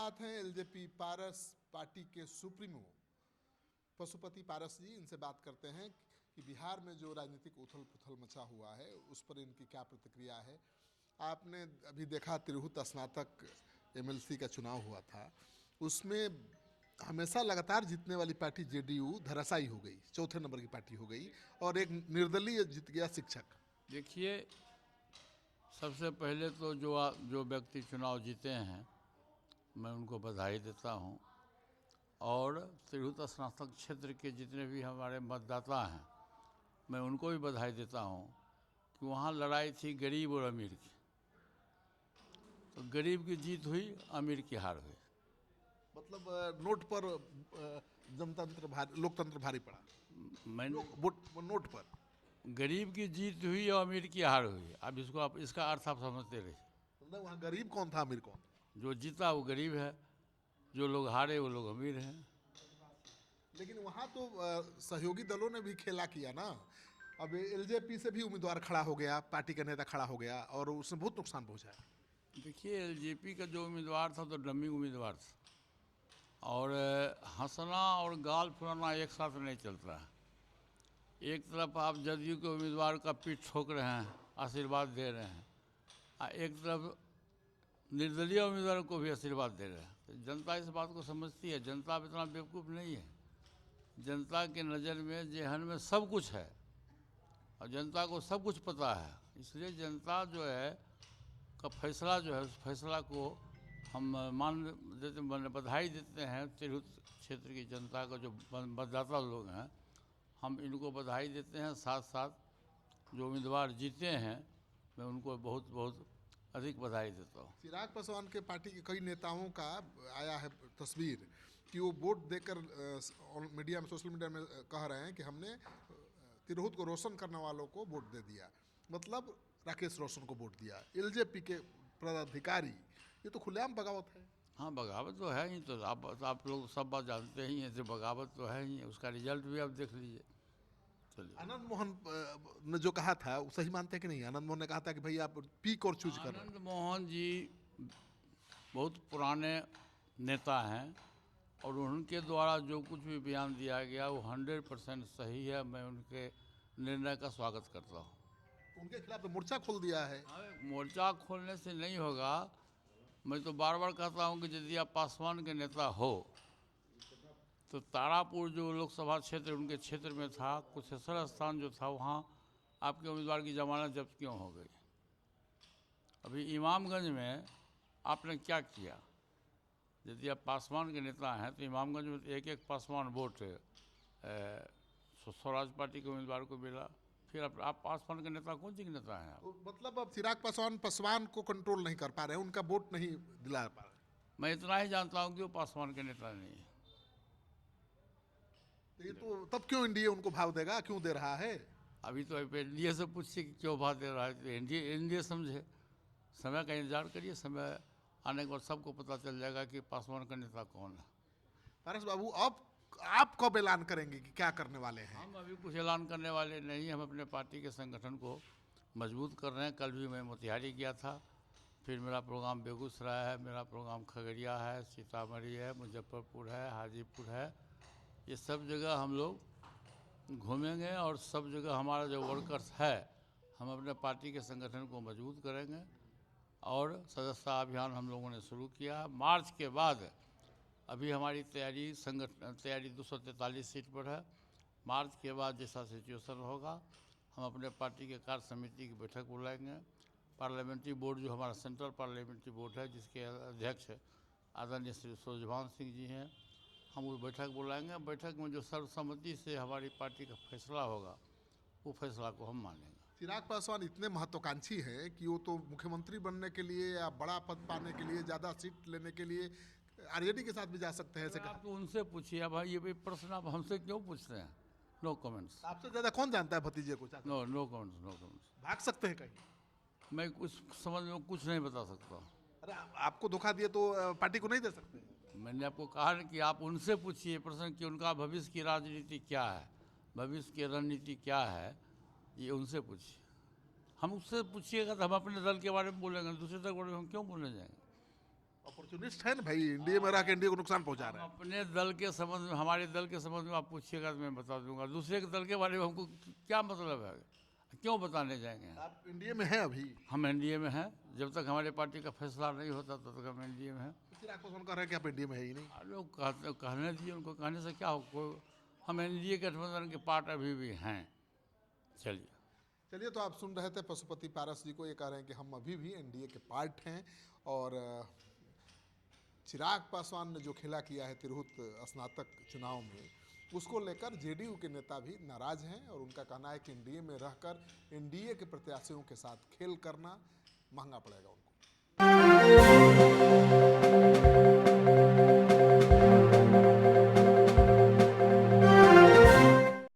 साथ हैं एलजेपी पारस पार्टी के सुप्रीमो पशुपति पारस जी। इनसे बात करते हैं कि बिहार में जो राजनीतिक उथल पुथल मचा हुआ है उस पर इनकी क्या प्रतिक्रिया है। आपने अभी देखा तिरहुत स्नातक एमएलसी का चुनाव हुआ था, उसमें हमेशा लगातार जीतने वाली पार्टी जेडीयू धराशायी हो गई, चौथे नंबर की पार्टी हो गई और एक निर्दलीय जीत गया शिक्षक। देखिए, सबसे पहले तो जो व्यक्ति चुनाव जीते हैं मैं उनको बधाई देता हूं और तिरहुत स्नातक क्षेत्र के जितने भी हमारे मतदाता हैं मैं उनको भी बधाई देता हूं कि वहां लड़ाई थी गरीब और अमीर की, तो गरीब की जीत हुई, अमीर की हार हुई। मतलब नोट पर लोकतंत्र भारी पड़ा। मैं नोट पर गरीब की जीत हुई और अमीर की हार हुई। अब इसका अर्थ आप समझते रहिए। मतलब वहाँ गरीब कौन था, अमीर कौन? जो जीता वो गरीब है, जो लोग हारे वो लोग अमीर हैं। लेकिन वहाँ तो सहयोगी दलों ने भी खेला किया ना। अब एलजेपी से भी उम्मीदवार खड़ा हो गया, पार्टी का नेता खड़ा हो गया और उसने बहुत नुकसान पहुँचाया। देखिए, एलजेपी का जो उम्मीदवार था तो डम्मी उम्मीदवार था और हंसना और गाल फुलाना एक साथ नहीं चलता है। एक तरफ आप जदयू के उम्मीदवार का पीठ ठोक रहे हैं, आशीर्वाद दे रहे हैं, और एक तरफ निर्दलीय उम्मीदवारों को भी आशीर्वाद दे रहे हैं। तो जनता इस बात को समझती है, जनता अब इतना बेवकूफ़ नहीं है। जनता के नज़र में जेहन में सब कुछ है और जनता को सब कुछ पता है, इसलिए जनता जो है का फैसला जो है उस फैसला को हम बधाई देते हैं। तिरहुत क्षेत्र की जनता का जो मतदाता लोग हैं हम इनको बधाई देते हैं। साथ साथ जो उम्मीदवार जीते हैं मैं उनको बहुत बहुत अधिक बधाई देता हूँ। चिराग पासवान के पार्टी के कई नेताओं का आया है तस्वीर कि वो वोट देकर मीडिया में, सोशल मीडिया में कह रहे हैं कि हमने तिरहुत को रोशन करने वालों को वोट दे दिया, मतलब राकेश रोशन को वोट दिया। एलजेपी के पदाधिकारी, ये तो खुलेआम बगावत है। हाँ, बगावत तो है ही, तो आप लोग सब बात जानते ही हैं, तो बगावत तो है ही, उसका रिजल्ट भी आप देख लीजिए। चलिए, आनंद मोहन ने जो कहा था वो सही मानते हैं कि नहीं? आनंद मोहन ने कहा था कि भाई आप पीक और चूज कर रहे हैं। आनंद मोहन जी बहुत पुराने नेता हैं और उनके द्वारा जो कुछ भी बयान दिया गया वो 100% सही है। मैं उनके निर्णय का स्वागत करता हूँ। उनके खिलाफ तो मोर्चा खोल दिया है। मोर्चा खोलने से नहीं होगा। मैं तो बार बार कहता हूँ कि यदि आप पासवान के नेता हो तो तारापुर जो लोकसभा क्षेत्र उनके क्षेत्र में था, कुशेश्वर स्थान जो था, वहाँ आपके उम्मीदवार की जमानत जब्त क्यों हो गई? अभी इमामगंज में आपने क्या किया? यदि आप पासवान के नेता हैं तो इमामगंज में एक एक पासवान वोट स्वराज पार्टी के उम्मीदवार को मिला। फिर आप पासवान के नेता कौन सी के नेता हैं आप? मतलब अब चिराग पासवान को कंट्रोल नहीं कर पा रहे हैं, उनका वोट नहीं दिला पा रहे। मैं इतना ही जानता हूँ कि वो पासवान के नेता नहीं है। तो ये तो तब क्यों एनडीए उनको भाव देगा, क्यों दे रहा है? अभी तो एनडीए से पूछिए कि क्यों भाव दे रहा है, तो एनडीए समझे। समय का इंतजार करिए, समय आने के बाद सबको पता चल जाएगा कि पासवान का नेता कौन है। पारस बाबू, अब आप कब ऐलान करेंगे कि क्या करने वाले हैं? हम अभी कुछ ऐलान करने वाले नहीं, हम अपने पार्टी के संगठन को मजबूत कर रहे हैं। कल भी मैं मोतिहारी गया था, फिर मेरा प्रोग्राम बेगूसराय है, मेरा प्रोग्राम खगड़िया है, सीतामढ़ी है, मुजफ्फरपुर है, हाजीपुर है। ये सब जगह हम लोग घूमेंगे और सब जगह हमारा जो वर्कर्स है हम अपने पार्टी के संगठन को मजबूत करेंगे। और सदस्यता अभियान हम लोगों ने शुरू किया। मार्च के बाद अभी हमारी तैयारी 243 सीट पर है। मार्च के बाद जैसा सिचुएशन होगा हम अपने पार्टी के कार्य समिति की बैठक बुलाएंगे। पार्लियामेंट्री बोर्ड जो हमारा सेंट्रल पार्लियामेंट्री बोर्ड है, जिसके अध्यक्ष आदरणीय श्री सूरजभान सिंह जी हैं, हम उस बैठक बुलाएंगे। बैठक में जो सर्वसम्मति से हमारी पार्टी का फैसला होगा वो फैसला को हम मानेंगे। चिराग पासवान इतने महत्वाकांक्षी हैं कि वो तो मुख्यमंत्री बनने के लिए या बड़ा पद पाने के लिए, ज़्यादा सीट लेने के लिए आरजेडी के साथ भी जा सकते हैं, ऐसे कहा। आप तो उनसे पूछिए भाई, ये भी प्रश्न आप हमसे क्यों पूछते हैं? No comments. आपसे ज़्यादा कौन जानता है भतीजे को? No comments, no comments. भाग सकते हैं कहीं? मैं कुछ समझ में कुछ नहीं बता सकता। अरे आपको धोखा दिए तो पार्टी को नहीं दे सकते? मैंने आपको कहा ना कि आप उनसे पूछिए प्रश्न कि उनका भविष्य की राजनीति क्या है, भविष्य की रणनीति क्या है, ये उनसे पूछिए। हम उससे पूछिएगा तो हम अपने दल के बारे में बोलेंगे, दूसरे दल के बारे में हम क्यों बोलने जाएंगे? अपॉर्चुनिस्ट है ना भाई, एनडीए में रह के एनडीए को नुकसान पहुंचा रहे हैं। अपने दल के संबंध में, हमारे दल के संबंध में आप पूछिएगा तो मैं बता दूंगा, दूसरे के दल के बारे में हमको क्या मतलब है, क्यों बताने जाएंगे। आप एनडीए में हैं अभी? हम एनडीए में हैं, जब तक हमारे पार्टी का फैसला नहीं होता तब तक हम एनडीए में हैं। चिराग पासवान कह रहे हैं कि आप एनडीए में है ही नहीं। लोग कहने दिए, उनको कहने से क्या हो, हम एनडीए गठबंधन के पार्ट अभी भी हैं। चलिए, तो आप सुन रहे थे पशुपति पारस जी को, ये कह रहे हैं कि हम अभी भी एनडीए के पार्ट हैं। और चिराग पासवान ने जो खेला किया है तिरहुत स्नातक चुनाव में, उसको लेकर जेडीयू के नेता भी नाराज हैं और उनका कहना है कि एनडीए में रहकर एनडीए के प्रत्याशियों के साथ खेल करना महंगा पड़ेगा उनको।